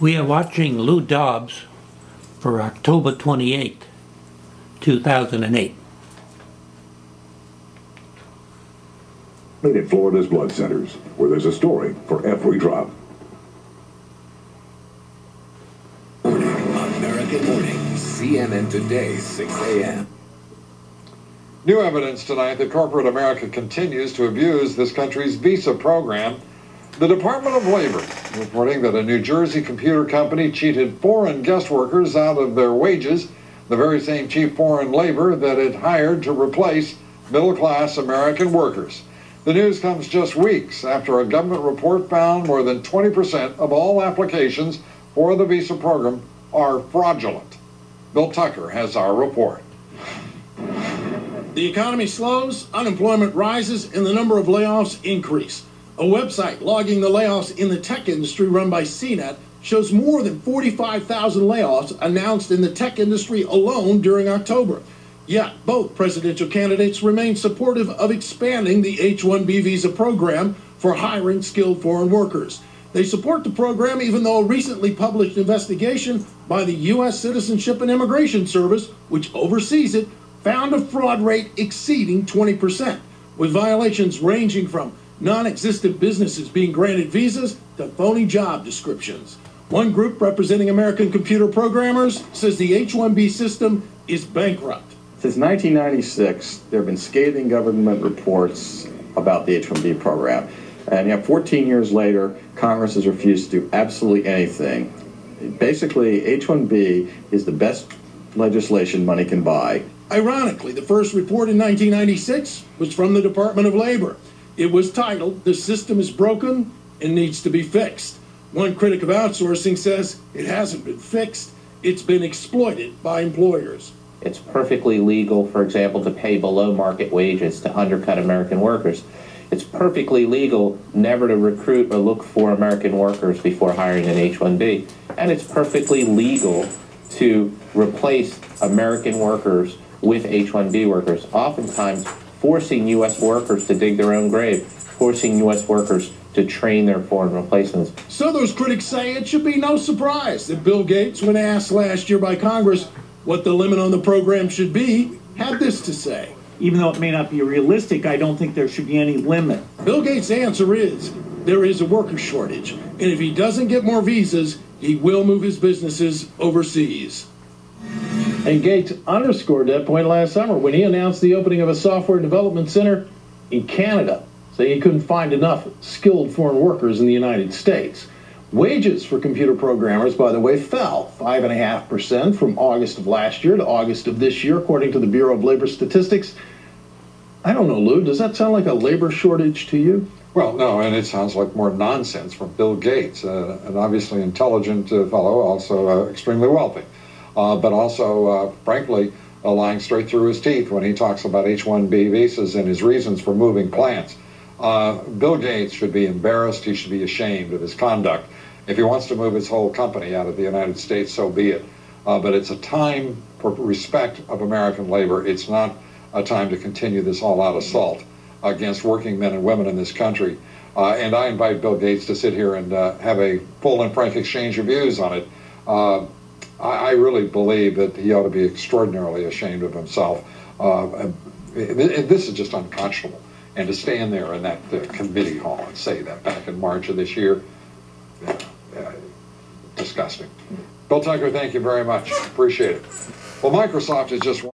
We are watching Lou Dobbs for October 28, 2008. At Florida's blood centers, where there's a story for every drop. American Morning, CNN Today, 6 a.m. New evidence tonight that corporate America continues to abuse this country's visa program. The Department of Labor reporting that a New Jersey computer company cheated foreign guest workers out of their wages, the very same cheap foreign labor that it hired to replace middle-class American workers. The news comes just weeks after a government report found more than 20% of all applications for the visa program are fraudulent. Bill Tucker has our report. The economy slows, unemployment rises, and the number of layoffs increase. A website logging the layoffs in the tech industry run by CNET shows more than 45,000 layoffs announced in the tech industry alone during October. Yet, both presidential candidates remain supportive of expanding the H-1B visa program for hiring skilled foreign workers. They support the program even though a recently published investigation by the U.S. Citizenship and Immigration Service, which oversees it, found a fraud rate exceeding 20%, with violations ranging from non-existent businesses being granted visas to phony job descriptions. One group representing American computer programmers says the H-1B system is bankrupt. Since 1996, there have been scathing government reports about the H-1B program. And yet 14 years later, Congress has refused to do absolutely anything. Basically, H-1B is the best legislation money can buy. Ironically, the first report in 1996 was from the Department of Labor. It was titled, "The System is Broken and Needs to be Fixed." One critic of outsourcing says it hasn't been fixed, it's been exploited by employers. It's perfectly legal, for example, to pay below market wages to undercut American workers. It's perfectly legal never to recruit or look for American workers before hiring an H-1B. And it's perfectly legal to replace American workers with H-1B workers, oftentimes forcing U.S. workers to dig their own grave, forcing U.S. workers to train their foreign replacements. So those critics say it should be no surprise that Bill Gates, when asked last year by Congress what the limit on the program should be, had this to say. Even though it may not be realistic, I don't think there should be any limit. Bill Gates' answer is, there is a worker shortage, and if he doesn't get more visas, he will move his businesses overseas. And Gates underscored that point last summer when he announced the opening of a software development center in Canada, saying he couldn't find enough skilled foreign workers in the United States. Wages for computer programmers, by the way, fell 5.5% from August of last year to August of this year, according to the Bureau of Labor Statistics. I don't know, Lou, does that sound like a labor shortage to you? Well, no, and it sounds like more nonsense from Bill Gates, an obviously intelligent fellow, also extremely wealthy, but also, frankly, lying straight through his teeth when he talks about H-1B visas and his reasons for moving plants. Bill Gates should be embarrassed. He should be ashamed of his conduct. If he wants to move his whole company out of the United States, so be it. But it's a time for respect of American labor. It's not a time to continue this all-out assault against working men and women in this country. And I invite Bill Gates to sit here and have a full and frank exchange of views on it. I really believe that he ought to be extraordinarily ashamed of himself. This is just unconscionable. And to stand there in that committee hall and say that back in March of this year, disgusting. Bill Tucker, thank you very much. Appreciate it. Well, Microsoft is just